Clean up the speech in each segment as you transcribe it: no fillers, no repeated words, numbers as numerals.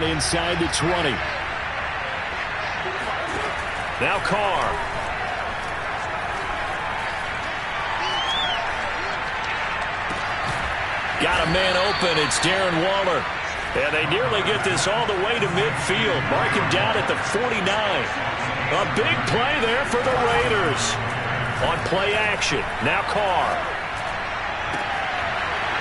down inside the 20. Now Carr. Got a man open. It's Darren Waller. And they nearly get this all the way to midfield. Mark him down at the 49. A big play there for the Raiders. On play action. Now Carr.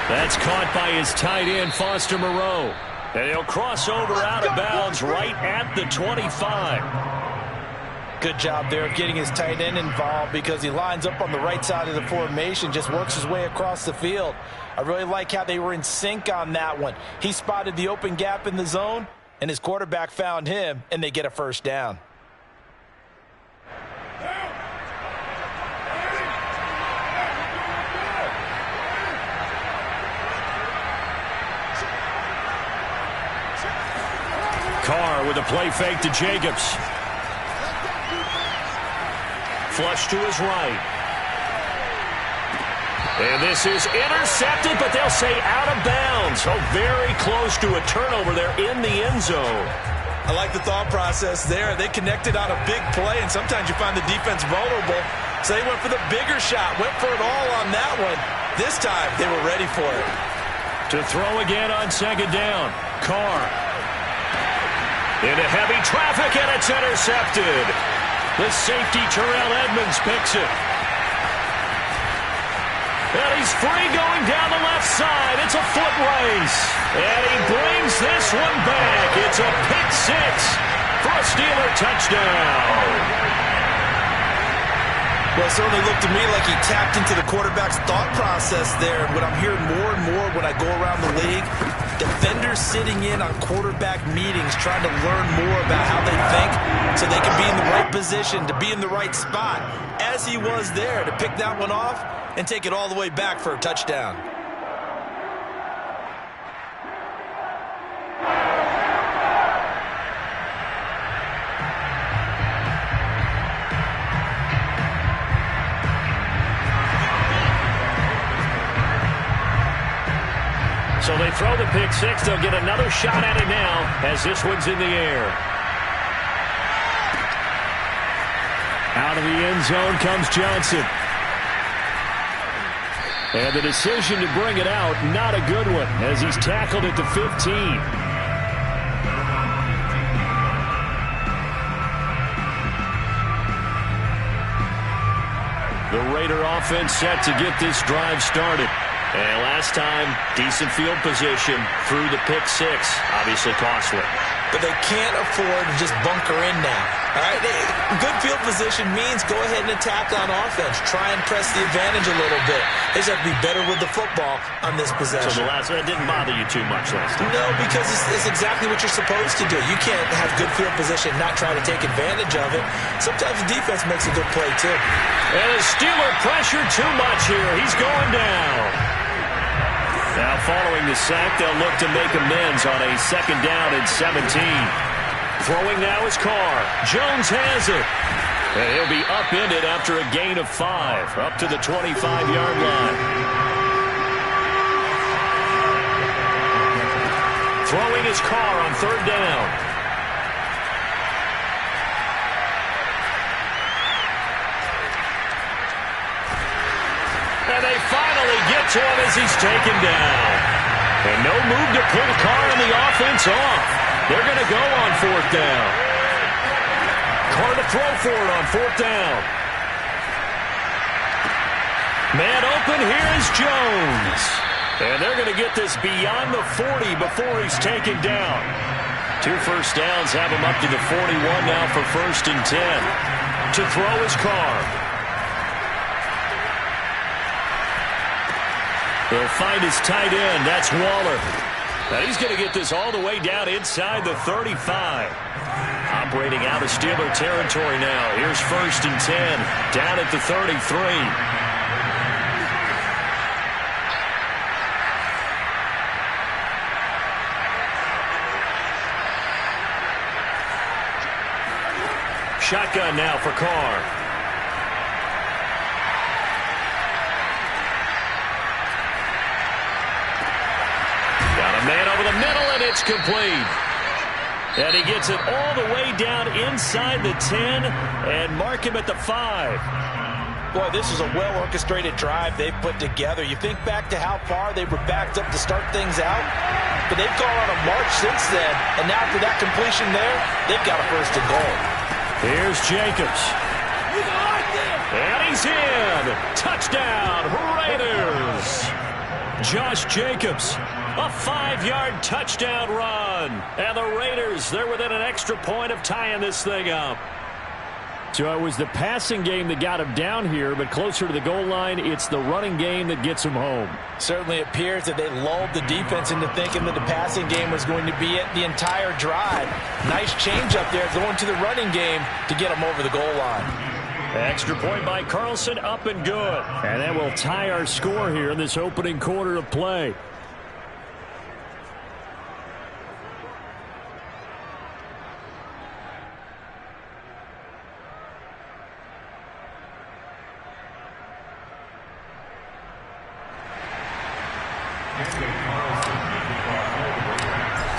That's caught by his tight end, Foster Moreau. And he'll cross over out of bounds right at the 25. Good job there of getting his tight end involved because he lines up on the right side of the formation, just works his way across the field. I really like how they were in sync on that one. He spotted the open gap in the zone, and his quarterback found him, and they get a first down. Carr with a play fake to Jacobs. Flush to his right. And this is intercepted, but they'll say out of bounds. So very close to a turnover there in the end zone. I like the thought process there. They connected on a big play, and sometimes you find the defense vulnerable. So they went for the bigger shot, went for it all on that one. This time, they were ready for it. To throw again on second down. Carr. Into heavy traffic, and it's intercepted. The safety, Terrell Edmonds, picks it. And he's free going down the left side. It's a foot race. And he brings this one back. It's a pick six for a Steeler touchdown. Well, it certainly looked to me like he tapped into the quarterback's thought process there. What I'm hearing more and more when I go around the league, defenders sitting in on quarterback meetings trying to learn more about how they think so they can be in the right position, to be in the right spot, as he was there to pick that one off and take it all the way back for a touchdown. So they throw the pick six. They'll get another shot at it now as this one's in the air. Out of the end zone comes Johnson. And the decision to bring it out, not a good one, as he's tackled at the 15. The Raider offense set to get this drive started. And last time, decent field position through the pick six. Obviously costly. But they can't afford to just bunker in now. All right, good field position means go ahead and attack on offense. Try and press the advantage a little bit. They just have to be better with the football on this possession. So the last one didn't bother you too much last time? No, because it's exactly what you're supposed to do. You can't have good field position and not try to take advantage of it. Sometimes the defense makes a good play, too. And the Steeler pressure too much here. He's going down. Now following the sack, they'll look to make amends on a second down and 17. Throwing now is Carr. Jones has it. And he'll be upended after a gain of 5, up to the 25-yard line. Throwing is Carr on third down. And they finally get to him as he's taken down. And no move to pull Carr and the offense off. They're going to go on fourth down. Carr to throw for it on fourth down. Man open, here is Jones. And they're going to get this beyond the 40 before he's taken down. 2 first downs have him up to the 41 now for first and 10. To throw is Carr. He'll find his tight end. That's Waller. Now he's going to get this all the way down inside the 35. Operating out of Steeler territory now. Here's first and 10. Down at the 33. Shotgun now for Carr. Man over the middle, and it's complete. And he gets it all the way down inside the 10 and mark him at the 5. Boy, this is a well-orchestrated drive they've put together. You think back to how far they were backed up to start things out, but they've gone on a march since then, and now after that completion there, they've got a first and goal. Here's Jacobs. And he's in. Touchdown, Raiders. Josh Jacobs, a 5-yard touchdown run. And the Raiders, they're within an extra point of tying this thing up. So it was the passing game that got him down here, but closer to the goal line, it's the running game that gets him home. Certainly appears that they lulled the defense into thinking that the passing game was going to be it the entire drive. Nice change up there going to the running game to get him over the goal line. Extra point by Carlson, up and good. And that will tie our score here in this opening quarter of play.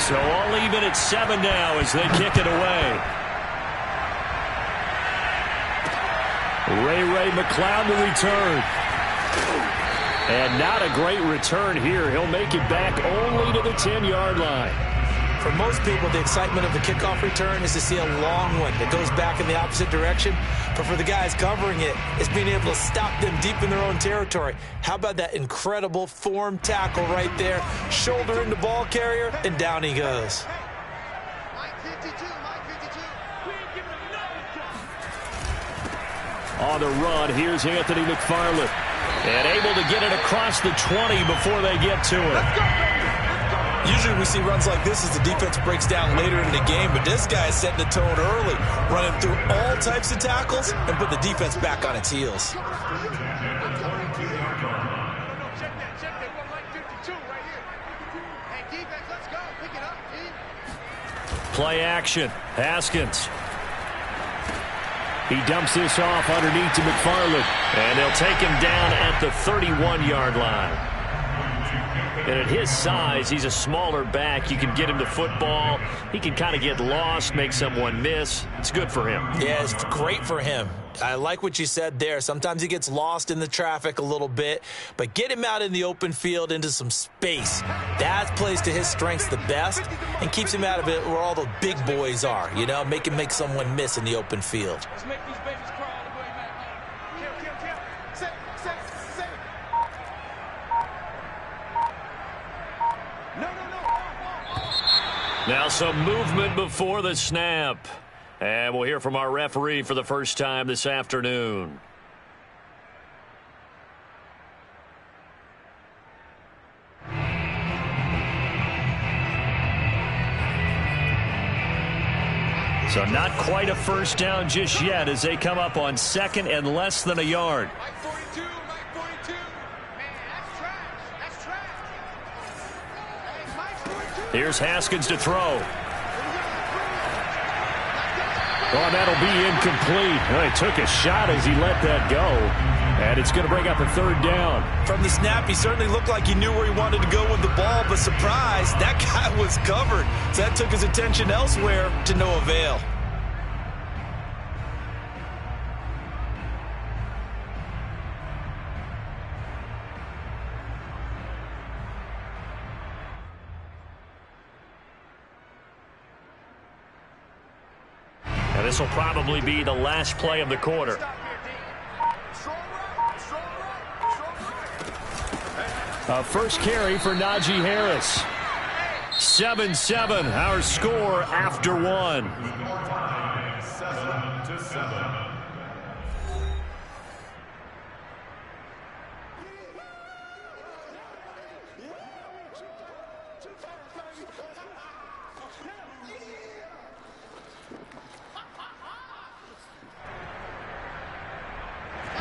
So all even at 7 now as they kick it away. Ray McLeod will return. And not a great return here. He'll make it back only to the 10-yard line. For most people, the excitement of the kickoff return is to see a long one that goes back in the opposite direction. But for the guys covering it, it's being able to stop them deep in their own territory. How about that incredible form tackle right there? Shoulder into ball carrier, and down he goes. On the run, here's Anthony McFarland. And able to get it across the 20 before they get to it. Usually we see runs like this as the defense breaks down later in the game, but this guy is setting the tone early, running through all types of tackles and put the defense back on its heels. Play action. Haskins. He dumps this off underneath to McFarland. And they'll take him down at the 31-yard line. And at his size, he's a smaller back. You can get him the football. He can kind of get lost, make someone miss. It's good for him. Yeah, it's great for him. I like what you said there. Sometimes he gets lost in the traffic a little bit, but get him out in the open field into some space. That plays to his strengths the best and keeps him out of it where all the big boys are, you know, make him make someone miss in the open field. Let's make these babies crawl all the way, man. Kill. Set. No. Now some movement before the snap. And we'll hear from our referee for the first time this afternoon. So not quite a first down just yet as they come up on second and less than a yard. Mike 42. Man, that's trash. Hey, Mike 42. Here's Haskins to throw. Oh, that'll be incomplete. Well, he took a shot as he let that go. And it's going to bring up a third down. From the snap, he certainly looked like he knew where he wanted to go with the ball, but surprise, that guy was covered. So that took his attention elsewhere to no avail. This will probably be the last play of the quarter. A first carry for Najee Harris. 7-7, our score after one. 7-7.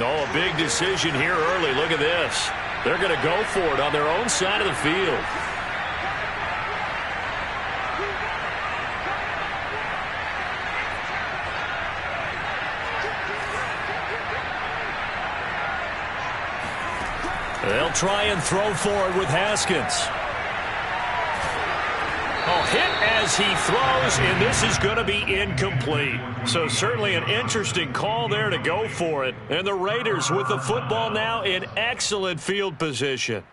Oh, a big decision here early. Look at this. They're going to go for it on their own side of the field. They'll try and throw for it with Haskins. Oh, hit as he throws, and this is going to be incomplete. So certainly an interesting call there to go for it. And the Raiders with the football now in excellent field position.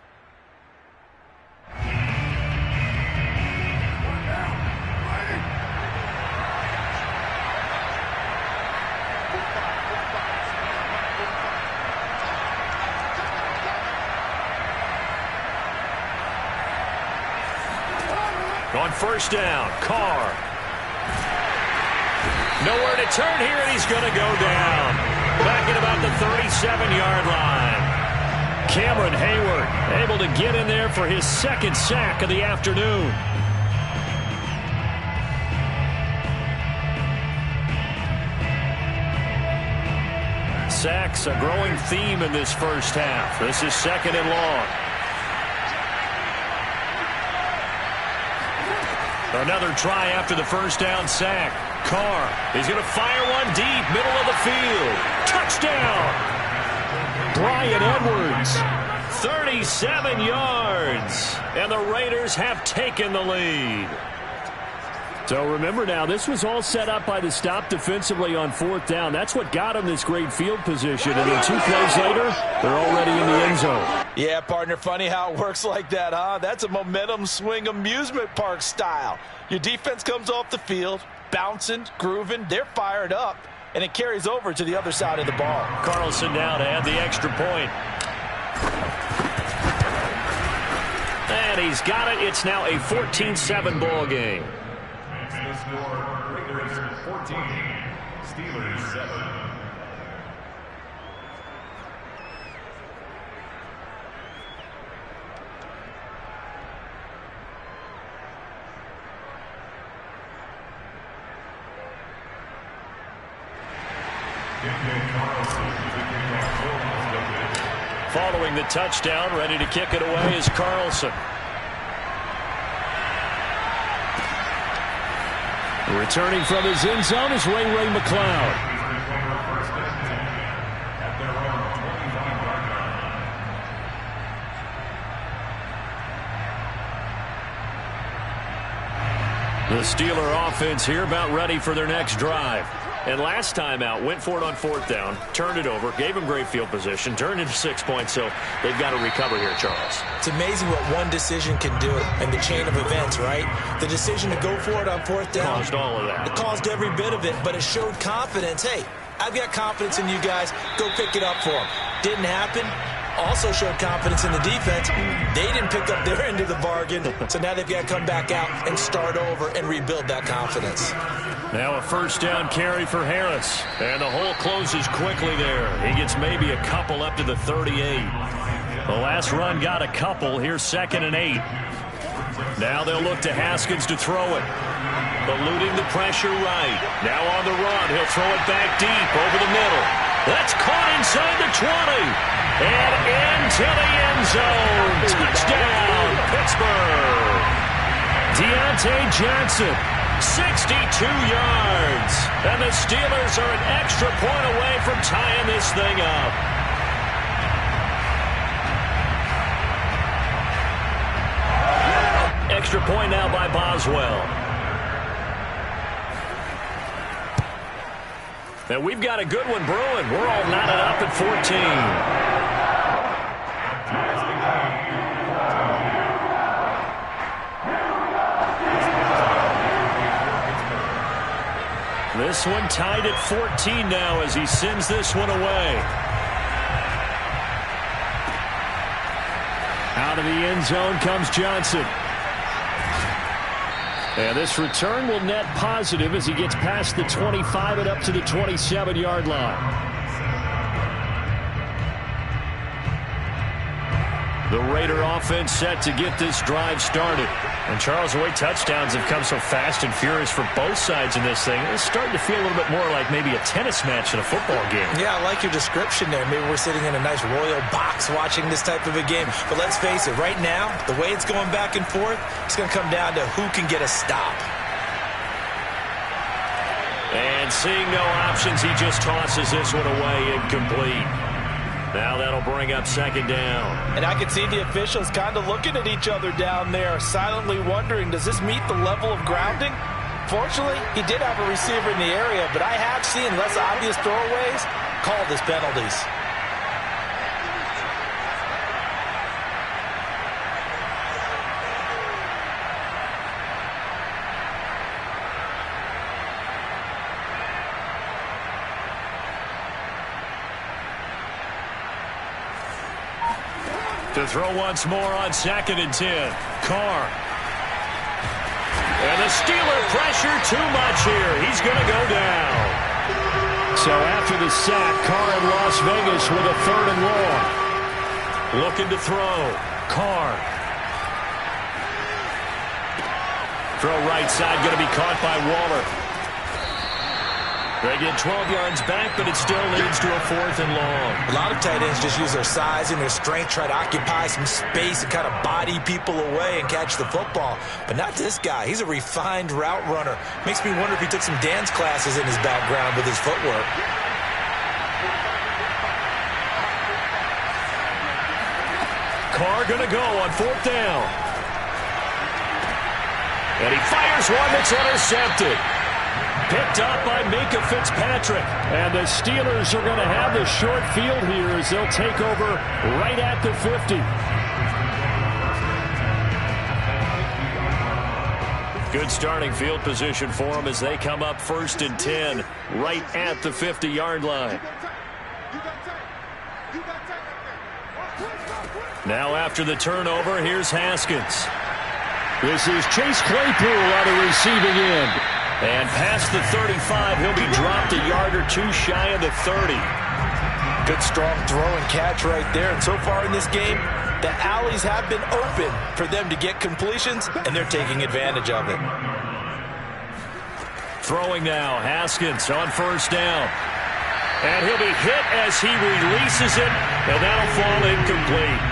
On first down, Carr. Nowhere to turn here, and he's going to go down. Back at about the 37-yard line. Cameron Hayward able to get in there for his second sack of the afternoon. Sacks, a growing theme in this first half. This is second and long. Another try after the first down sack. Carr, he's going to fire one deep, middle of the field. Touchdown! Bryan Edwards, 37 yards. And the Raiders have taken the lead. So remember now, this was all set up by the stop defensively on fourth down. That's what got them this great field position. And then 2 plays later, they're already in the end zone. Yeah, partner, funny how it works like that, huh? That's a momentum swing amusement park style. Your defense comes off the field, bouncing, grooving, they're fired up, and it carries over to the other side of the ball. Carlson now to add the extra point. And he's got it. It's now a 14-7 ball game. The score, Raiders 14, Steelers 7. Following the touchdown, ready to kick it away is Carlson. Returning from his end zone is Ray McCloud. The Steeler offense here about ready for their next drive. And last time out, went for it on fourth down, turned it over, gave them great field position, turned into 6 points, so they've got to recover here, Charles. It's amazing what one decision can do in the chain of events, right? The decision to go for it on fourth down caused all of that. It caused every bit of it, but it showed confidence. Hey, I've got confidence in you guys. Go pick it up for them. Didn't happen. Also showed confidence in the defense. They didn't pick up their end of the bargain, so now they've got to come back out and start over and rebuild that confidence. Now a first down carry for Harris, and the hole closes quickly there. He gets maybe a couple up to the 38. The last run got a couple. Here's 2nd and 8. Now they'll look to Haskins to throw it. Eluding the pressure right. Now on the run. He'll throw it back deep over the middle. That's caught inside the 20. And into the end zone. Touchdown, Pittsburgh. Deontay Johnson, 62 yards. And the Steelers are an extra point away from tying this thing up. Extra point now by Boswell. And we've got a good one brewing. We're all knotted up at 14. This one tied at 14 now as he sends this one away. Out of the end zone comes Johnson. And this return will net positive as he gets past the 25 and up to the 27-yard line. The Raider offense set to get this drive started. And Charles, the way touchdowns have come so fast and furious for both sides in this thing, it's starting to feel a little bit more like maybe a tennis match in a football game. Yeah, I like your description there. Maybe we're sitting in a nice royal box watching this type of a game. But let's face it, right now, the way it's going back and forth, it's going to come down to who can get a stop. And seeing no options, he just tosses this one away incomplete. Now that'll bring up second down. And I can see the officials kind of looking at each other down there, silently wondering, does this meet the level of grounding? Fortunately, he did have a receiver in the area, but I have seen less obvious throwaways called as penalties. To throw once more on 2nd and 10. Carr. And the Steeler pressure too much here. He's going to go down. So after the sack, Carr in Las Vegas with a 3rd and long. Looking to throw. Carr. Throw right side, going to be caught by Waller. They get 12 yards back, but it still leads to a 4th and long. A lot of tight ends just use their size and their strength, try to occupy some space and kind of body people away and catch the football. But not this guy. He's a refined route runner. Makes me wonder if he took some dance classes in his background with his footwork. Carr going to go on 4th down. And he fires one that's intercepted. Picked up by Minka Fitzpatrick. And the Steelers are going to have the short field here as they'll take over right at the 50. Good starting field position for them as they come up 1st and 10 right at the 50-yard line. Now after the turnover, here's Haskins. This is Chase Claypool on the receiving end. And past the 35, he'll be dropped a yard or two shy of the 30. Good strong throw and catch right there. And so far in this game, the alleys have been open for them to get completions, and they're taking advantage of it. Throwing now, Haskins on 1st down. And he'll be hit as he releases it, and that'll fall incomplete.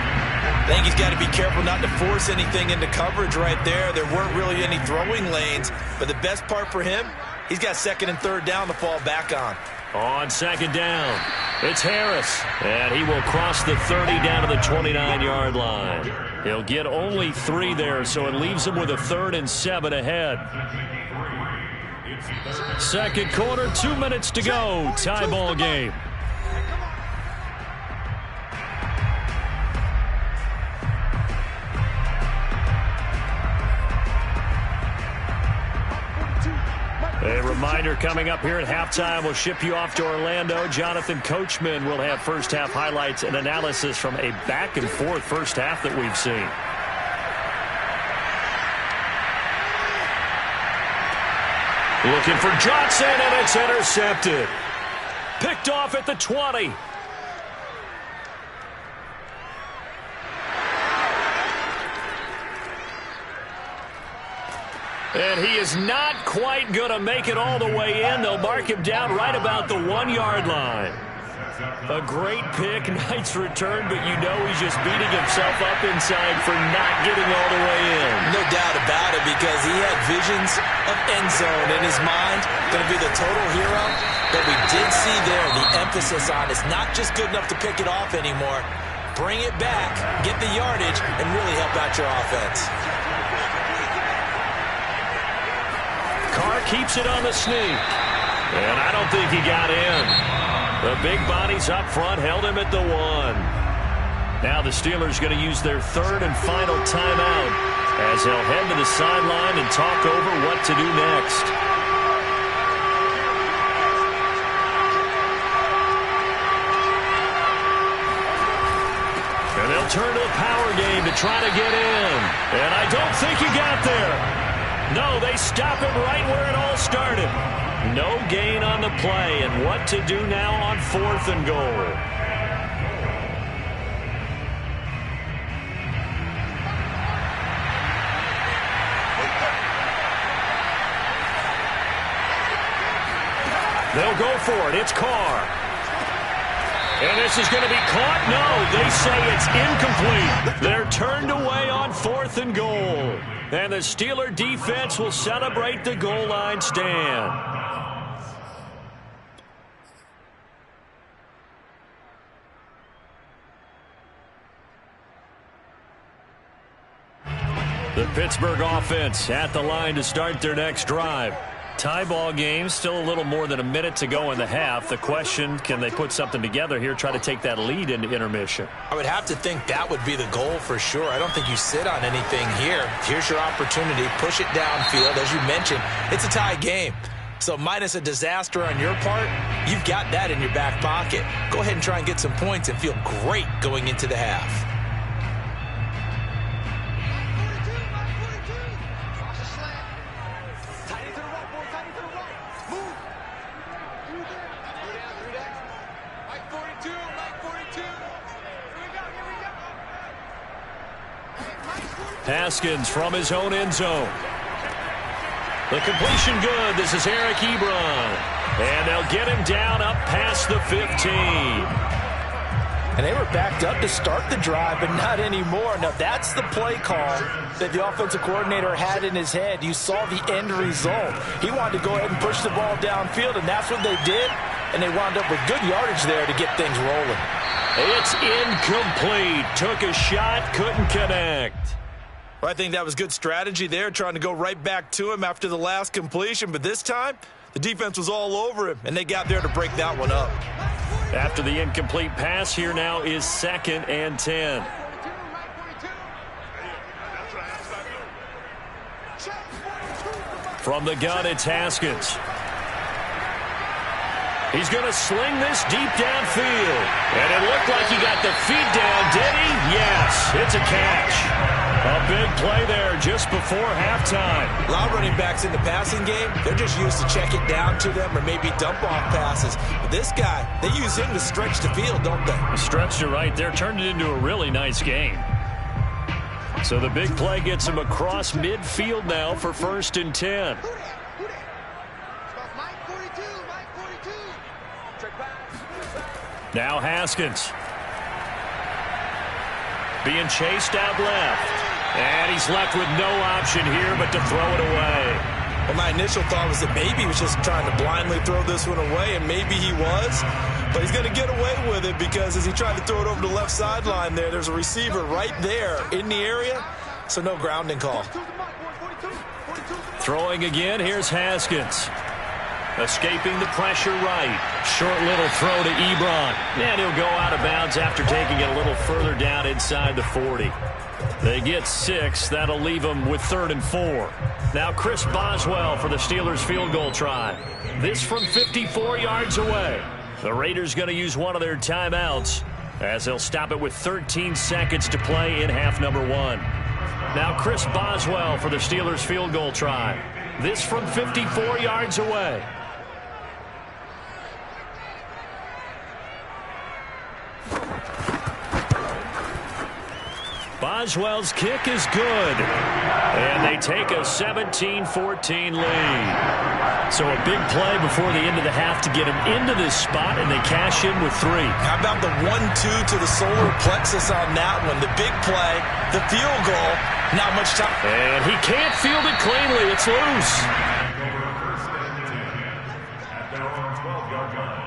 I think he's got to be careful not to force anything into coverage right there. There weren't really any throwing lanes, but the best part for him, he's got 2nd and 3rd down to fall back on. On 2nd down, it's Harris, and he will cross the 30 down to the 29-yard line. He'll get only 3 there, so it leaves him with a 3rd and 7 ahead. 2nd quarter, 2 minutes to go. Tie ball game. A reminder coming up here at halftime. We'll ship you off to Orlando. Jonathan Coachman will have first half highlights and analysis from a back and forth first half that we've seen. Looking for Johnson, and it's intercepted. Picked off at the 20. And he is not quite going to make it all the way in. They'll mark him down right about the 1-yard line. A great pick, nice return, but you know he's just beating himself up inside for not getting all the way in. No doubt about it, because he had visions of end zone in his mind. Going to be the total hero. But we did see there the emphasis on it's not just good enough to pick it off anymore. Bring it back, get the yardage, and really help out your offense. Carr keeps it on the sneak. And I don't think he got in. The big bodies up front held him at the 1. Now the Steelers going to use their 3rd and final timeout as they'll head to the sideline and talk over what to do next. And they'll turn to the power game to try to get in. And I don't think he got there. No, they stop him right where it all started. No gain on the play, and what to do now on 4th and goal. They'll go for it. It's Carr. And this is going to be caught. No, they say it's incomplete. They're turned away on 4th and goal. And the Steeler defense will celebrate the goal line stand. Pittsburgh offense at the line to start their next drive. Tie ball game, still a little more than a minute to go in the half. The question, can they put something together here, try to take that lead into intermission? I would have to think that would be the goal for sure. I don't think you sit on anything here. Here's your opportunity. Push it downfield. As you mentioned, it's a tie game. So minus a disaster on your part, you've got that in your back pocket. Go ahead and try and get some points and feel great going into the half. Haskins from his own end zone. The completion good. This is Eric Ebron. And they'll get him down up past the 15. And they were backed up to start the drive, but not anymore. Now, that's the play call that the offensive coordinator had in his head. You saw the end result. He wanted to go ahead and push the ball downfield, and that's what they did. And they wound up with good yardage there to get things rolling. It's incomplete. Took a shot, couldn't connect. Well, I think that was good strategy there, trying to go right back to him after the last completion. But this time, the defense was all over him, and they got there to break that one up. After the incomplete pass, here now is 2nd and 10. From the gun, it's Haskins. He's going to sling this deep downfield. And it looked like he got the feet down, did he? Yes, it's a catch. A big play there just before halftime. A lot of running backs in the passing game, they're just used to check it down to them or maybe dump off passes. But this guy, they use him to stretch the field, don't they? Stretched it right there, turned it into a really nice game. So the big play gets him across midfield now for 1st and 10. Now Haskins. Being chased out left. And he's left with no option here but to throw it away. Well, my initial thought was that maybe he was just trying to blindly throw this one away, and maybe he was. But he's going to get away with it because as he tried to throw it over the left sideline there's a receiver right there in the area, so no grounding call. Throwing again, here's Haskins. Escaping the pressure right. Short little throw to Ebron. And he'll go out of bounds after taking it a little further down inside the 40. They get 6. That'll leave them with 3rd and 4. Now Chris Boswell for the Steelers field goal try. This from 54 yards away. The Raiders going to use one of their timeouts as they'll stop it with 13 seconds to play in half number 1. Now Chris Boswell for the Steelers field goal try. This from 54 yards away. Boswell's kick is good. And they take a 17-14 lead. So a big play before the end of the half to get him into this spot, and they cash in with 3. How about the 1-2 to the solar plexus on that one? The big play, the field goal, not much time. And he can't field it cleanly. It's loose. At their own 12-yard line.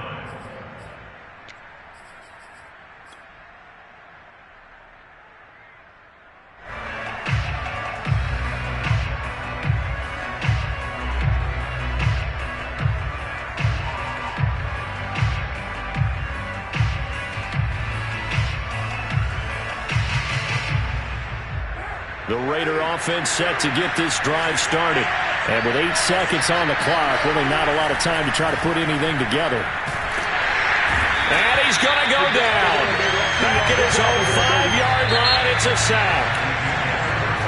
The Raider offense set to get this drive started. And with 8 seconds on the clock, really not a lot of time to try to put anything together. And he's going to go down. Back at his own 5-yard line, it's a sack.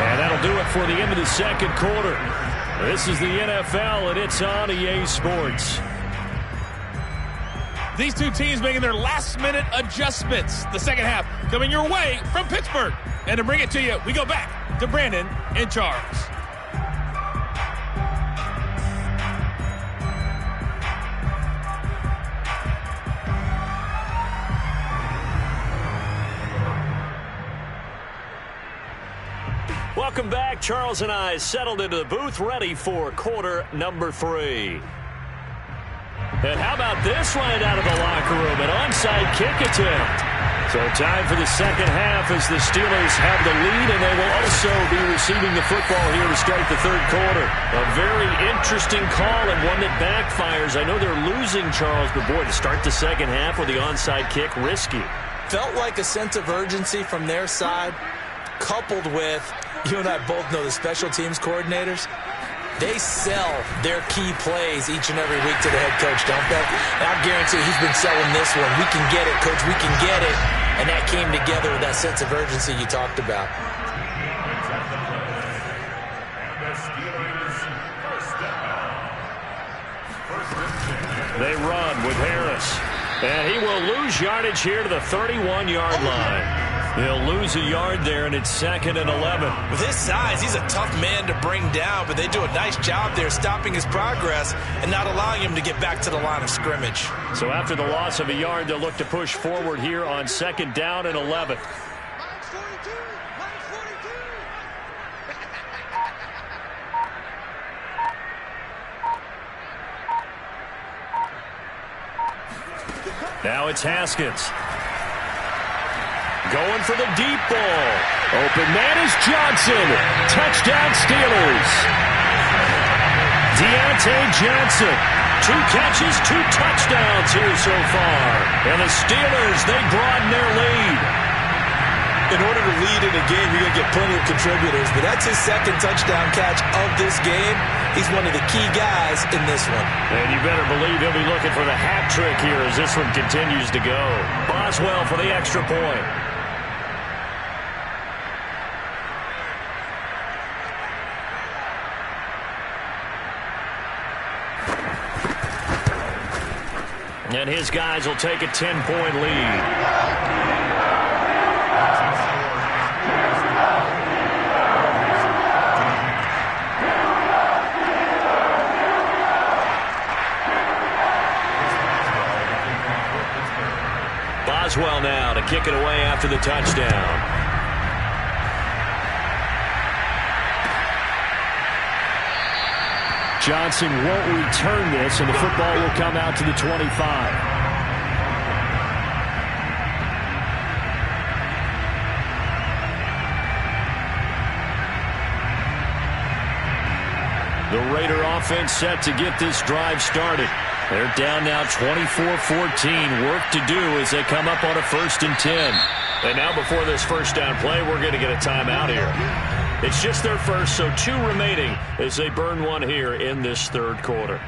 And that'll do it for the end of the second quarter. This is the NFL, and it's on EA Sports. These two teams making their last-minute adjustments. The second half coming your way from Pittsburgh. And to bring it to you, we go back to Brandon and Charles. Welcome back. Charles and I settled into the booth, ready for quarter number 3. And how about this right out of the locker room? An onside kick attempt. So time for the second half as the Steelers have the lead, and they will also be receiving the football here to start the third quarter. A very interesting call and one that backfires. I know they're losing, Charles, but boy, to start the second half with the onside kick, risky. Felt like a sense of urgency from their side, coupled with, you and I both know the special teams coordinators, they sell their key plays each and every week to the head coach, don't they? And I guarantee he's been selling this one. We can get it, coach, we can get it. And that came together with that sense of urgency you talked about. They run with Harris. And he will lose yardage here to the 31-yard line. He'll lose a yard there, and it's 2nd and 11. With his size, he's a tough man to bring down, but they do a nice job there stopping his progress and not allowing him to get back to the line of scrimmage. So after the loss of a yard, they'll look to push forward here on 2nd down and 11. Now it's Haskins. Going for the deep ball. Open man is Johnson. Touchdown Steelers. Deontay Johnson. 2 catches, 2 touchdowns here so far. And the Steelers, they broaden their lead. In order to lead in a game, you're going to get plenty of contributors, but that's his 2nd touchdown catch of this game. He's one of the key guys in this one. And you better believe he'll be looking for the hat trick here as this one continues to go. Boswell for the extra point. And his guys will take a 10-point lead. Boswell now to kick it away after the touchdown. Johnson won't return this, and the football will come out to the 25. The Raider offense set to get this drive started. They're down now 24-14. Work to do as they come up on a 1st and 10. And now before this first down play, we're going to get a timeout here. It's just their first, so 2 remaining as they burn one here in this third quarter.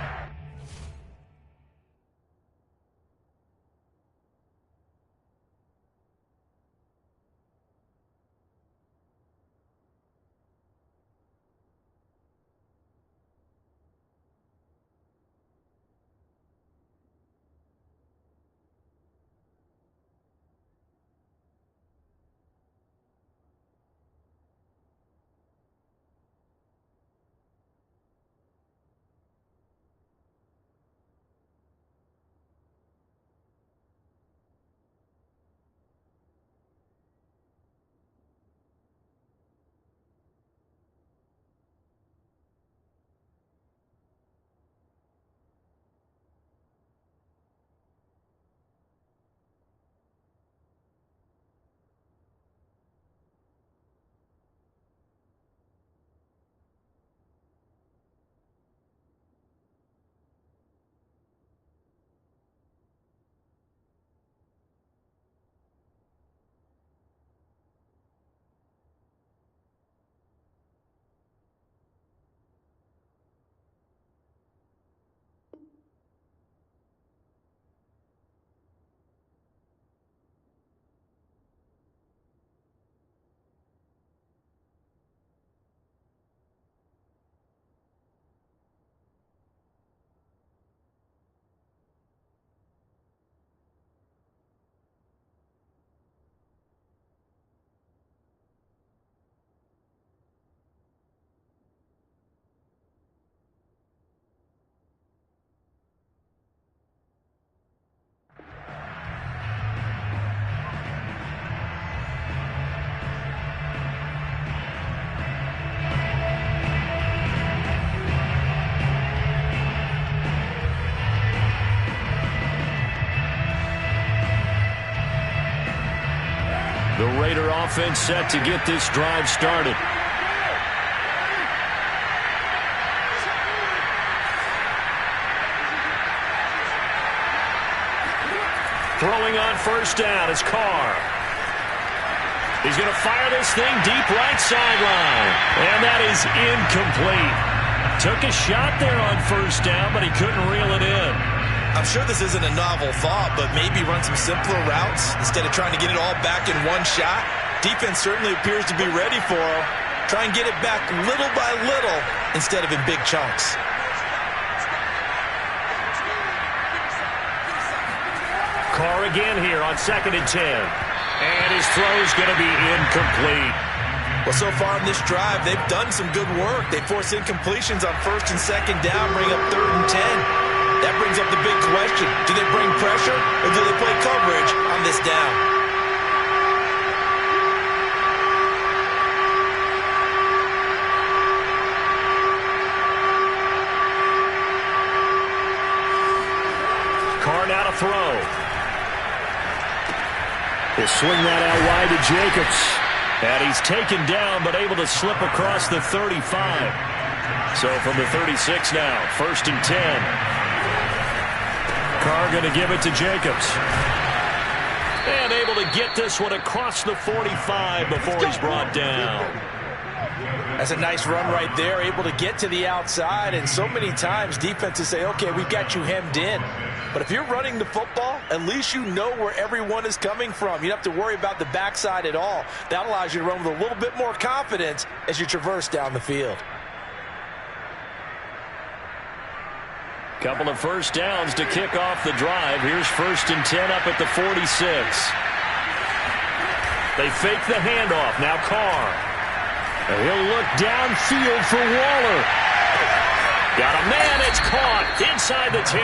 Raider offense set to get this drive started. Throwing on first down is Carr. He's going to fire this thing deep right sideline. And that is incomplete. Took a shot there on first down, but he couldn't reel it in. I'm sure this isn't a novel thought, but maybe run some simpler routes instead of trying to get it all back in one shot. Defense certainly appears to be ready for him. Try and get it back little by little instead of in big chunks. Carr again here on 2nd and 10. And his throw's going to be incomplete. Well, so far in this drive, they've done some good work. They force incompletions on 1st and 2nd down, bring up 3rd and 10. That brings up the big question. Do they bring pressure or do they play coverage on this down? Carr now to throw. He'll swing that out wide to Jacobs. And he's taken down, but able to slip across the 35. So from the 36 now, 1st and 10. Carr going to give it to Jacobs. And able to get this one across the 45 before he's brought down. That's a nice run right there, able to get to the outside. And so many times defenses say, okay, we've got you hemmed in. But if you're running the football, at least you know where everyone is coming from. You don't have to worry about the backside at all. That allows you to run with a little bit more confidence as you traverse down the field. Couple of first downs to kick off the drive. Here's 1st and 10 up at the 46. They fake the handoff. Now Carr. And he'll look downfield for Waller. Got a man. It's caught inside the 10.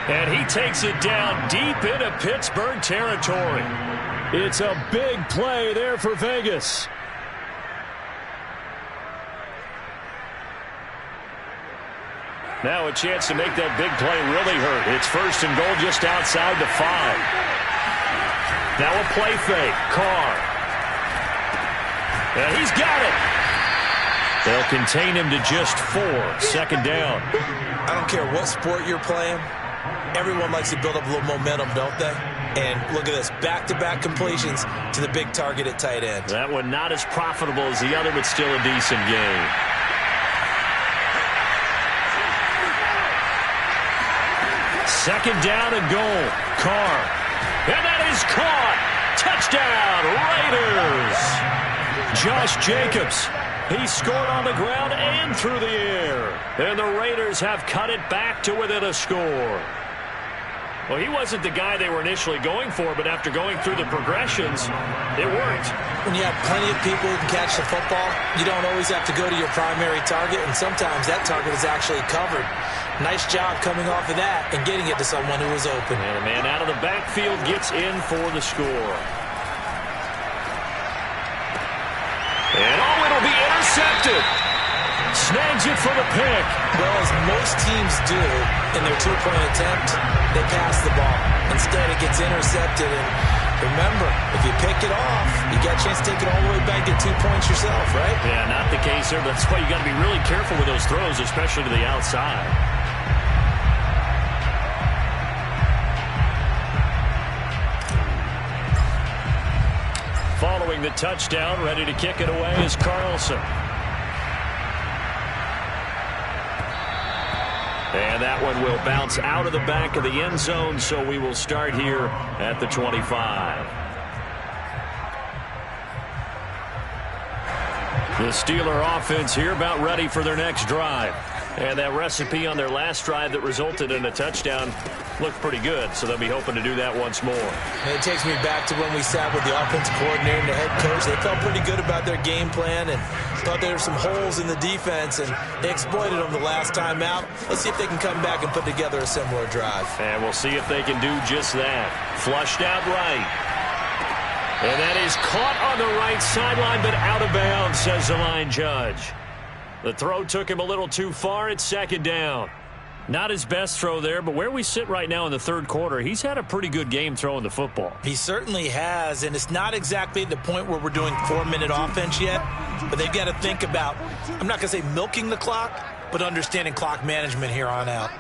And he takes it down deep into Pittsburgh territory. It's a big play there for Vegas. Now a chance to make that big play really hurt. It's 1st and goal just outside the 5. Now a play fake. Carr. And he's got it. They'll contain him to just 4. 2nd down. I don't care what sport you're playing. Everyone likes to build up a little momentum, don't they? And look at this, back-to-back completions to the big target at tight end. That one not as profitable as the other, but still a decent game. Second down and goal. Carr. And that is caught. Touchdown, Raiders. Josh Jacobs. He scored on the ground and through the air. And the Raiders have cut it back to within a score. Well, he wasn't the guy they were initially going for, but after going through the progressions, it worked. When you have plenty of people who can catch the football, you don't always have to go to your primary target, and sometimes that target is actually covered. Nice job coming off of that and getting it to someone who was open. And a man out of the backfield gets in for the score. And it'll be intercepted. Snags it for the pick. Well, as most teams do in their two-point attempt, they pass the ball. Instead, it gets intercepted. And remember, if you pick it off, you got a chance to take it all the way back to 2 points yourself, right? Yeah, not the case there. That's why you got to be really careful with those throws, especially to the outside. Following the touchdown, ready to kick it away is Carlson. And that one will bounce out of the back of the end zone, so we will start here at the 25. The Steeler offense here about ready for their next drive. And that recipe on their last drive that resulted in a touchdown looked pretty good, so they'll be hoping to do that once more. And it takes me back to when we sat with the offensive coordinator and the head coach. They felt pretty good about their game plan and thought there were some holes in the defense, and they exploited them the last time out. Let's see if they can come back and put together a similar drive. And we'll see if they can do just that. Flushed out right. And that is caught on the right sideline, but out of bounds, says the line judge. The throw took him a little too far. It's 2nd down. Not his best throw there, but where we sit right now in the third quarter, he's had a pretty good game throwing the football. He certainly has, and it's not exactly the point where we're doing 4-minute offense yet, but they've got to think about, I'm not going to say milking the clock, but understanding clock management here on out.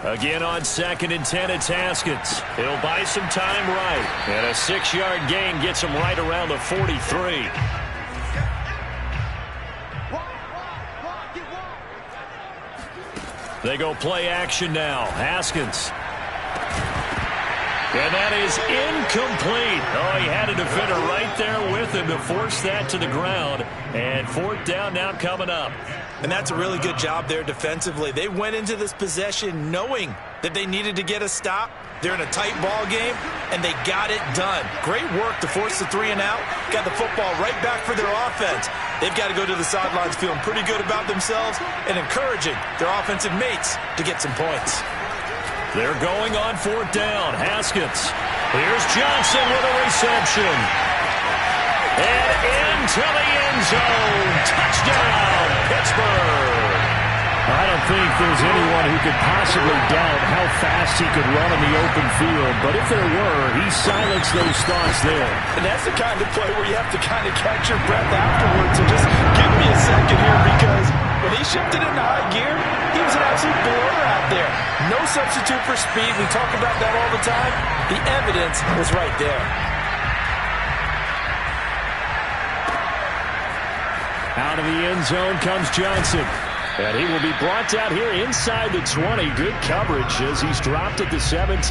Again on 2nd and 10, it's Haskins. He'll buy some time right, and a 6-yard gain gets him right around the 43. They go play action now. Haskins. And that is incomplete. Oh, he had a defender right there with him to force that to the ground. And 4th down now coming up. And that's a really good job there defensively. They went into this possession knowing that they needed to get a stop. They're in a tight ball game, and they got it done. Great work to force the 3 and out. Got the football right back for their offense. They've got to go to the sidelines feeling pretty good about themselves and encouraging their offensive mates to get some points. They're going on 4th down. Haskins. Here's Johnson with a reception. And into the end zone. Touchdown, Pittsburgh. I don't think there's anyone who could possibly doubt how fast he could run in the open field. But if there were, he silenced those thoughts there. And that's the kind of play where you have to kind of catch your breath afterwards. So just give me a second here, because when he shifted into high gear, he was an absolute blower out there. No substitute for speed. We talk about that all the time. The evidence was right there. Out of the end zone comes Johnson. And he will be brought down here inside the 20. Good coverage as he's dropped at the 17.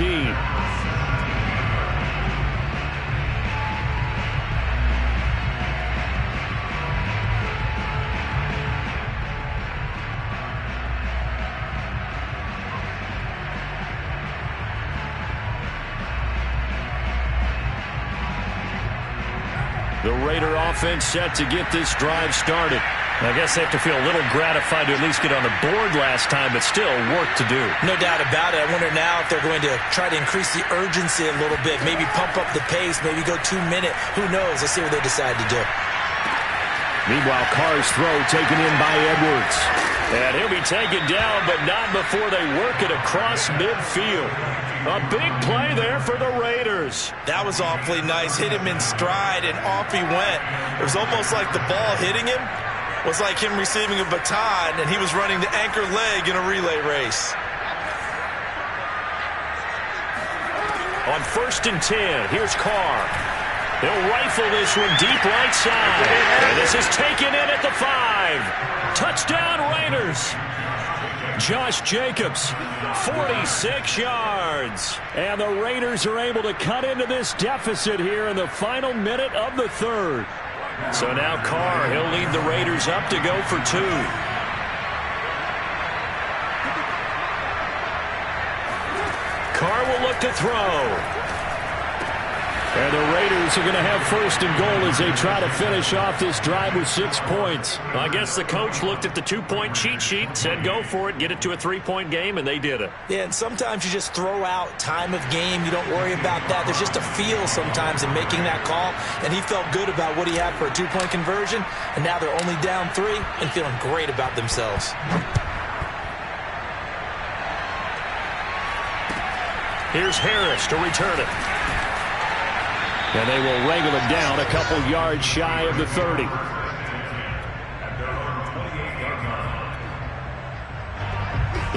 The Raider offense set to get this drive started. I guess they have to feel a little gratified to at least get on the board last time, but still work to do. No doubt about it. I wonder now if they're going to try to increase the urgency a little bit, maybe pump up the pace, maybe go 2-minute. Who knows? Let's see what they decide to do. Meanwhile, Carr's throw taken in by Edwards. And he'll be taken down, but not before they work it across midfield. A big play there for the Raiders. That was awfully nice. Hit him in stride, and off he went. It was almost like the ball hitting him was like him receiving a baton, and he was running the anchor leg in a relay race. On 1st and 10, here's Carr. He'll rifle this one deep right side. And this is taken in at the 5. Touchdown, Raiders. Josh Jacobs, 46 yards. And the Raiders are able to cut into this deficit here in the final minute of the 3rd. So now Carr, he'll lead the Raiders up to go for 2. Carr will look to throw. And the Raiders are going to have 1st and goal as they try to finish off this drive with 6 points. I guess the coach looked at the 2-point cheat sheet, said go for it, get it to a 3-point game, and they did it. Yeah, and sometimes you just throw out time of game. You don't worry about that. There's just a feel sometimes in making that call, and he felt good about what he had for a 2-point conversion, and now they're only down 3 and feeling great about themselves. Here's Harris to return it. And they will wrangle him down a couple yards shy of the 30.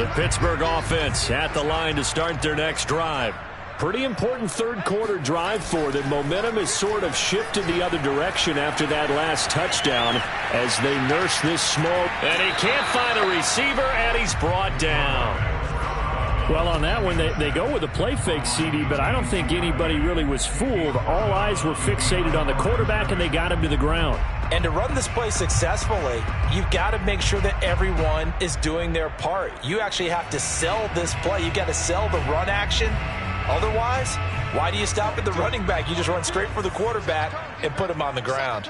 The Pittsburgh offense at the line to start their next drive. Pretty important third quarter drive for them. Momentum has sort of shifted the other direction after that last touchdown as they nurse this small. And he can't find a receiver, and he's brought down. Well, on that one, they go with a play fake, CD, but I don't think anybody really was fooled. All eyes were fixated on the quarterback, and they got him to the ground. And to run this play successfully, you've got to make sure that everyone is doing their part. You actually have to sell this play. You've got to sell the run action. Otherwise, why do you stop at the running back? You just run straight for the quarterback and put him on the ground.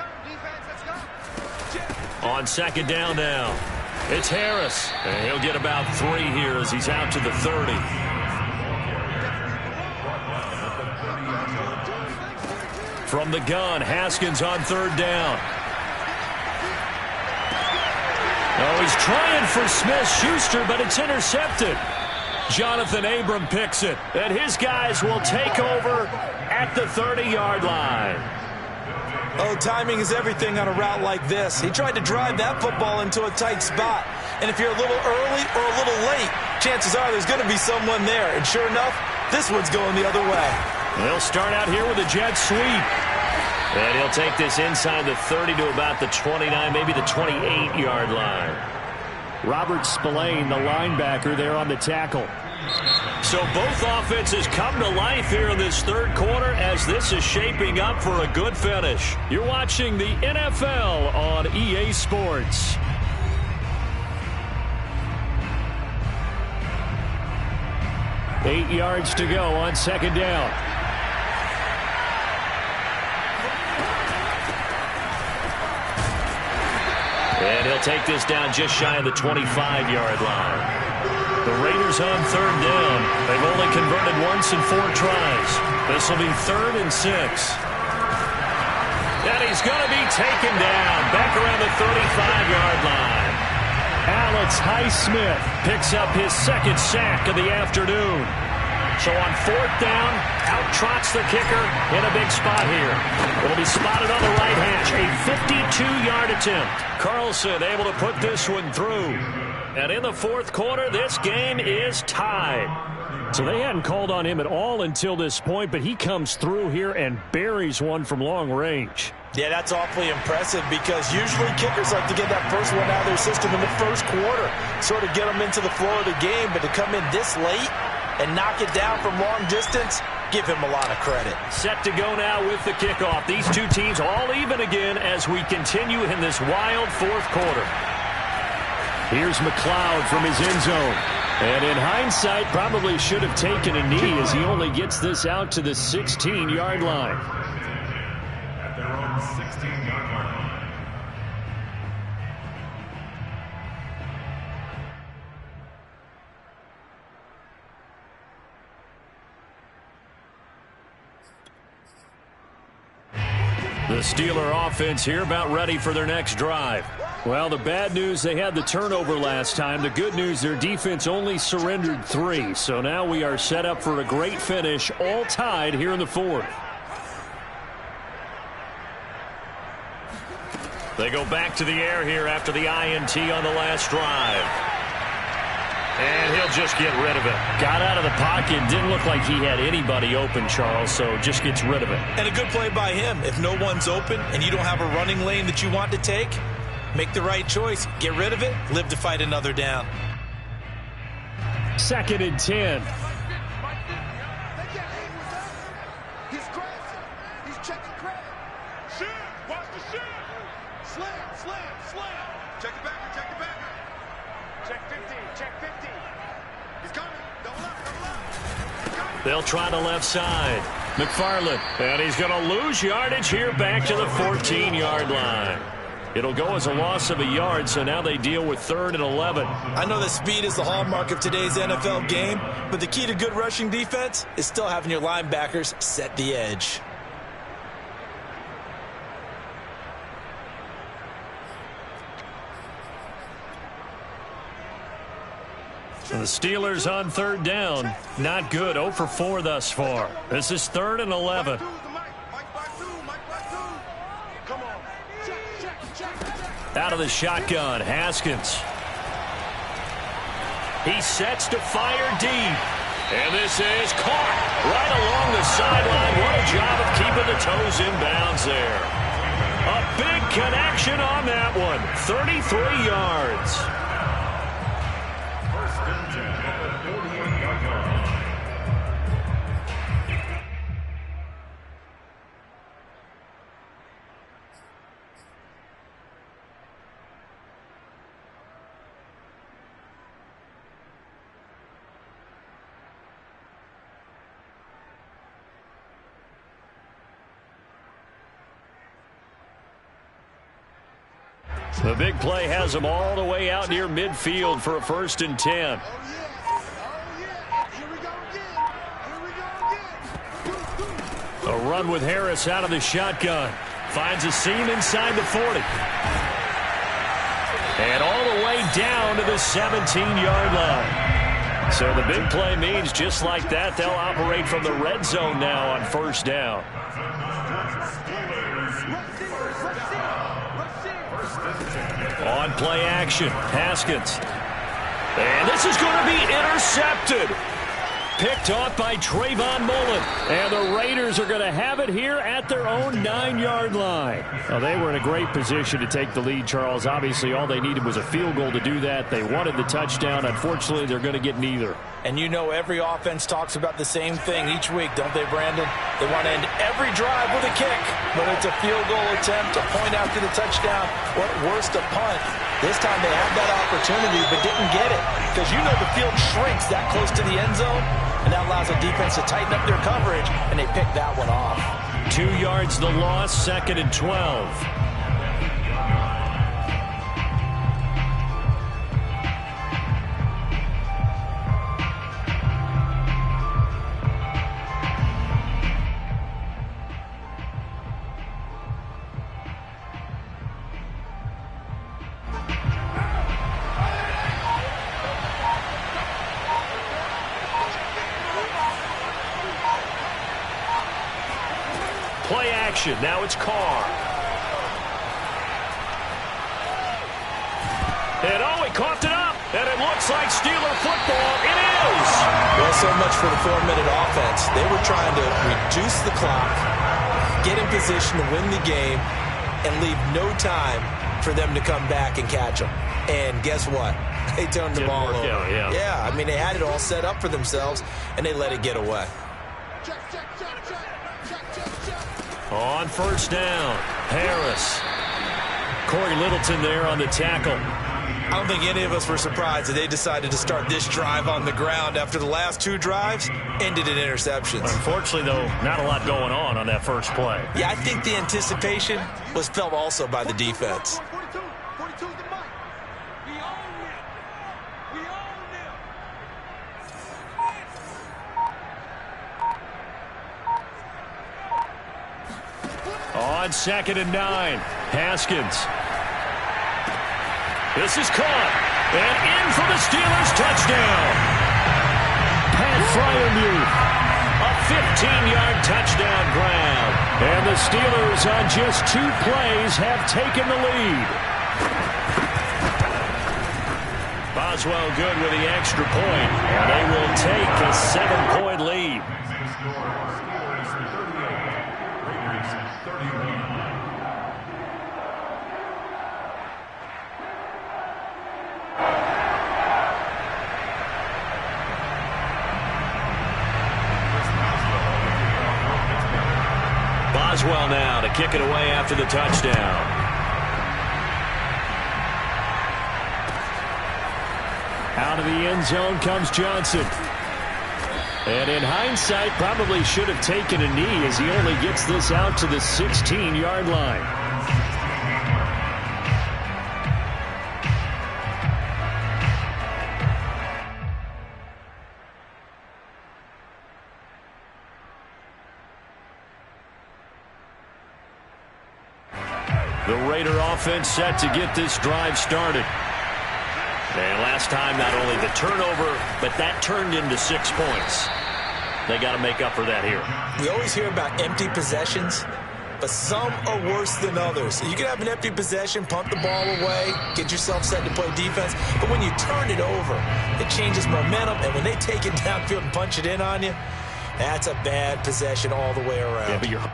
On 2nd down now. It's Harris, and he'll get about 3 here as he's out to the 30. From the gun, Haskins on 3rd down. Oh, he's trying for Smith-Schuster, but it's intercepted. Jonathan Abram picks it, and his guys will take over at the 30-yard line. Oh, timing is everything on a route like this. He tried to drive that football into a tight spot. And if you're a little early or a little late, chances are there's going to be someone there. And sure enough, this one's going the other way. They'll start out here with a jet sweep. And he'll take this inside the 30 to about the 29, maybe the 28-yard line. Robert Spillane, the linebacker, there on the tackle. So both offenses come to life here in this third quarter as this is shaping up for a good finish. You're watching the NFL on EA Sports. Eight yards to go on second down. And he'll take this down just shy of the 25-yard line. The Raiders on third down. They've only converted once in 4 tries. This will be 3rd and 6. And he's going to be taken down back around the 35-yard line. Alex Highsmith picks up his 2nd sack of the afternoon. So on 4th down, out trots the kicker in a big spot here. It'll be spotted on the right hash. A 52-yard attempt. Carlson able to put this one through. And in the 4th quarter, this game is tied. So they hadn't called on him at all until this point, but he comes through here and buries one from long range. Yeah, that's awfully impressive because usually kickers like to get that first one out of their system in the first quarter, sort of get them into the flow of the game, but to come in this late and knock it down from long distance, give him a lot of credit. Set to go now with the kickoff. These two teams all even again as we continue in this wild 4th quarter. Here's McLeod from his end zone. And in hindsight, probably should have taken a knee as he only gets this out to the 16-yard line. At their own 16-yard line. The Steeler offense here about ready for their next drive. Well, the bad news, they had the turnover last time. The good news, their defense only surrendered 3. So now we are set up for a great finish, all tied here in the 4th. They go back to the air here after the INT on the last drive. And he'll just get rid of it. Got out of the pocket. Didn't look like he had anybody open, Charles, so just gets rid of it. And a good play by him. If no one's open and you don't have a running lane that you want to take, make the right choice. Get rid of it. Live to fight another down. 2nd and 10. He's crazy. He's checking credit. Shoot. Watch the shoot. Slam, slam, slam. Check it back. Check it back. Check 50. Check 50. He's coming. Double up. Double up. They'll try the left side. McFarland. And he's going to lose yardage here back to the 14-yard line. It'll go as a loss of a yard, so now they deal with 3rd and 11. I know that speed is the hallmark of today's NFL game, but the key to good rushing defense is still having your linebackers set the edge. And the Steelers on 3rd down. Not good. 0 for 4 thus far. This is 3rd and 11. Out of the shotgun, Haskins. He sets to fire deep. And this is caught right along the sideline. What a job of keeping the toes in bounds there. A big connection on that one. 33 yards. First and 10 at the 48-yard line. The big play has them all the way out near midfield for a 1st and 10. A run with Harris out of the shotgun. Finds a seam inside the 40. And all the way down to the 17-yard line. So the big play means just like that, they'll operate from the red zone now on first down. On play action, Haskins. And this is going to be intercepted. Picked off by Trayvon Mullen. And the Raiders are going to have it here at their own 9-yard line. Well, they were in a great position to take the lead, Charles. Obviously, all they needed was a field goal to do that. They wanted the touchdown. Unfortunately, they're going to get neither. And you know every offense talks about the same thing each week, don't they, Brandon? They want to end every drive with a kick. Whether it's a field goal attempt, a point after the touchdown, or at worst, a punt. This time they had that opportunity but didn't get it. Because you know the field shrinks that close to the end zone, and that allows the defense to tighten up their coverage, and they picked that one off. 2 yards the loss, 2nd and 12. Play action. Now it's Carr. And he coughed it up. And it looks like Steeler football. It is. Well, so much for the 4-minute offense. They were trying to reduce the clock, get in position to win the game, and leave no time for them to come back and catch them. And guess what? They turned the ball over. Yeah, I mean, they had it all set up for themselves, and they let it get away. On first down, Harris. Corey Littleton there on the tackle. I don't think any of us were surprised that they decided to start this drive on the ground after the last 2 drives ended in interceptions. Unfortunately, though, not a lot going on that first play. Yeah, I think the anticipation was felt also by the defense. On 2nd and 9, Haskins. This is caught. And in for the Steelers touchdown. Pat Freiermuth. A 15-yard touchdown grab. And the Steelers on just 2 plays have taken the lead. Boswell good with the extra point. And they will take a 7-point lead. Boswell now to kick it away after the touchdown. Out of the end zone comes Johnson. And in hindsight, probably should have taken a knee as he only gets this out to the 16-yard line. The Raider offense set to get this drive started. And last time, not only the turnover, but that turned into 6 points. They got to make up for that here. We always hear about empty possessions, but some are worse than others. You can have an empty possession, punt the ball away, get yourself set to play defense, but when you turn it over, it changes momentum, and when they take it downfield and punch it in on you, that's a bad possession all the way around. Yeah, but you're...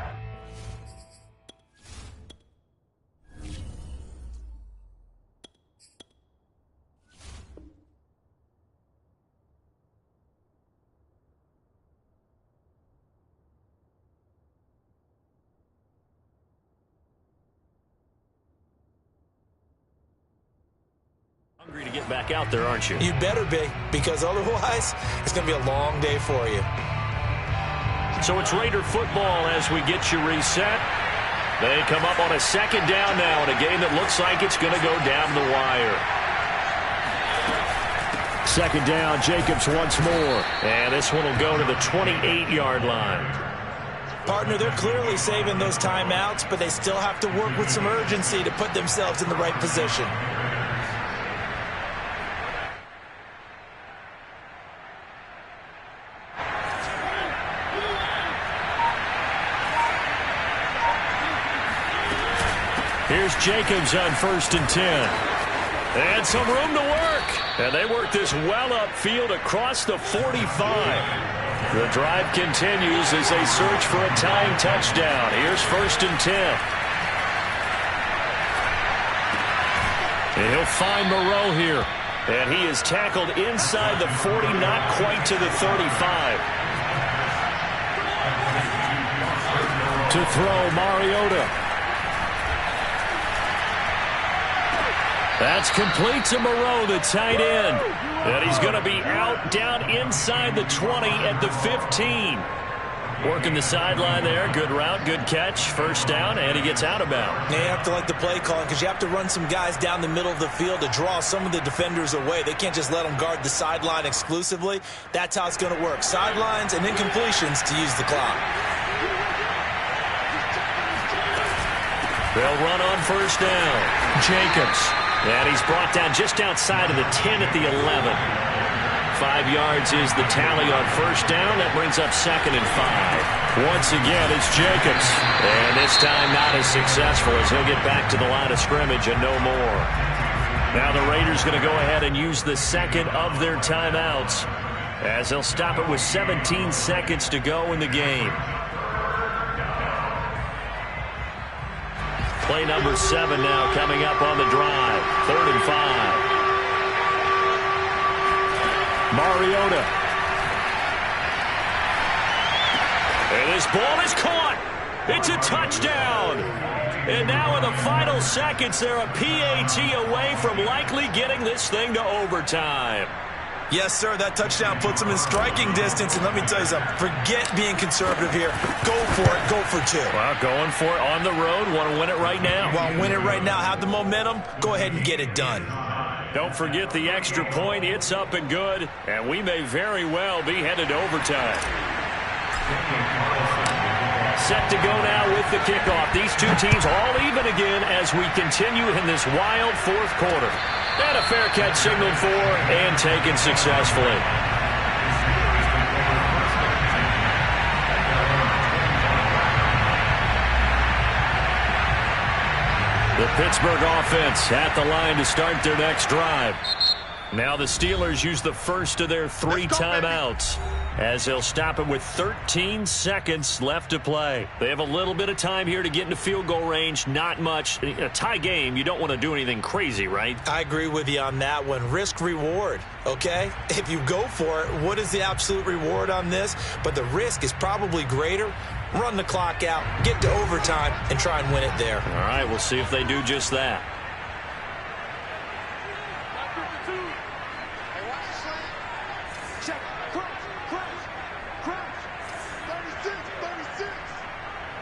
hungry to get back out there, aren't you? You better be, because otherwise it's going to be a long day for you. So it's Raider football as we get you reset. They come up on a 2nd down now in a game that looks like it's going to go down the wire. 2nd down, Jacobs once more. And this one will go to the 28-yard line. Partner, they're clearly saving those timeouts, but they still have to work with some urgency to put themselves in the right position. here's Jacobs on 1st and 10. And some room to work. And they work this well upfield across the 45. The drive continues as they search for a tying touchdown. Here's 1st and 10. And he'll find Moreau here. And he is tackled inside the 40, not quite to the 35. To throw, Mariota. That's complete to Moreau, the tight end. And he's going to be out down inside the 20 at the 15. Working the sideline there. Good route, good catch. 1st down, and he gets out of bounds. You have to like the play calling because you have to run some guys down the middle of the field to draw some of the defenders away. They can't just let them guard the sideline exclusively. That's how it's going to work. Sidelines and incompletions to use the clock. They'll run on 1st down. Jacobs. And he's brought down just outside of the 10 at the 11. 5 yards is the tally on 1st down. That brings up 2nd and 5. Once again, it's Jacobs. And this time not as successful as he'll get back to the line of scrimmage and no more. Now the Raiders going to go ahead and use the 2nd of their timeouts as they'll stop it with 17 seconds to go in the game. Play number 7 now coming up on the drive. 3rd and 5. Mariota. And this ball is caught. It's a touchdown. And now in the final seconds, they're a PAT away from likely getting this thing to overtime. Yes, sir, that touchdown puts them in striking distance. And let me tell you something, forget being conservative here. Go for it, go for 2. Well, going for it on the road. Want to win it right now. Want to win it right now, have the momentum, go ahead and get it done. Don't forget the extra point. It's up and good, and we may very well be headed to overtime. Set to go now with the kickoff. These two teams all even again as we continue in this wild 4th quarter. And a fair catch signaled for and taken successfully. The Pittsburgh offense at the line to start their next drive. Now the Steelers use the first of their 3 timeouts as they'll stop it with 13 seconds left to play. They have a little bit of time here to get into field goal range. Not much. In a tie game, you don't want to do anything crazy, right? I agree with you on that one. Risk reward, okay? If you go for it, what is the absolute reward on this? But the risk is probably greater. Run the clock out, get to overtime, and try and win it there. All right, we'll see if they do just that. Check, crouch, crouch, crouch. 36, 36.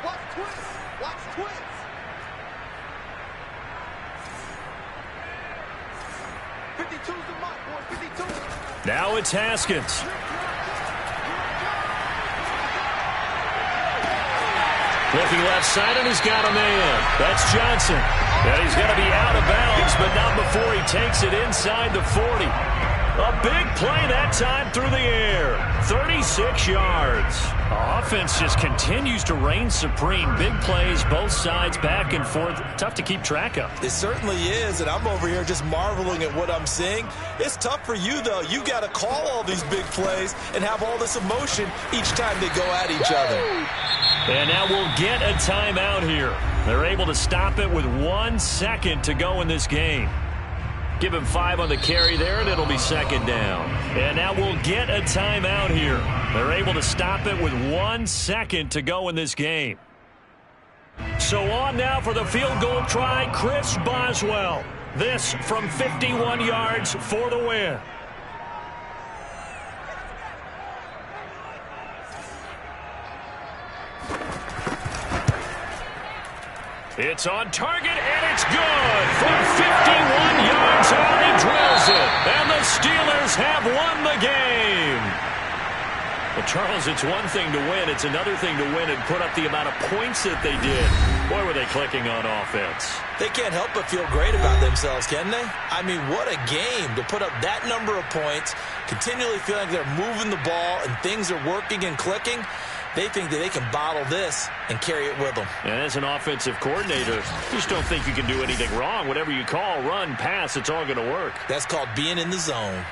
Watch twist, watch twist. '52's the mark, boy, 52. Now it's Haskins. Looking left side, and he's got a man. That's Johnson. And he's going to be out of bounds, but not before he takes it inside the 40. A big play that time through the air. 36 yards. Offense just continues to reign supreme. Big plays, both sides, back and forth. Tough to keep track of. It certainly is, and I'm over here just marveling at what I'm seeing. It's tough for you, though. You got to call all these big plays and have all this emotion each time they go at each other. And now we'll get a timeout here. They're able to stop it with 1 second to go in this game. Give him 5 on the carry there, and it'll be 2nd down. And now we'll get a timeout here. They're able to stop it with 1 second to go in this game. So on now for the field goal try, Chris Boswell. This from 51 yards for the win. It's on target, and it's good. From 51 yards out, he drills it. And the Steelers have won the game. Well, Charles, it's one thing to win. It's another thing to win and put up the amount of points that they did. Boy, were they clicking on offense. They can't help but feel great about themselves, can they? I mean, what a game to put up that number of points, continually feeling like they're moving the ball and things are working and clicking. They think that they can bottle this and carry it with them. And as an offensive coordinator, you just don't think you can do anything wrong. Whatever you call, run, pass, it's all going to work. That's called being in the zone.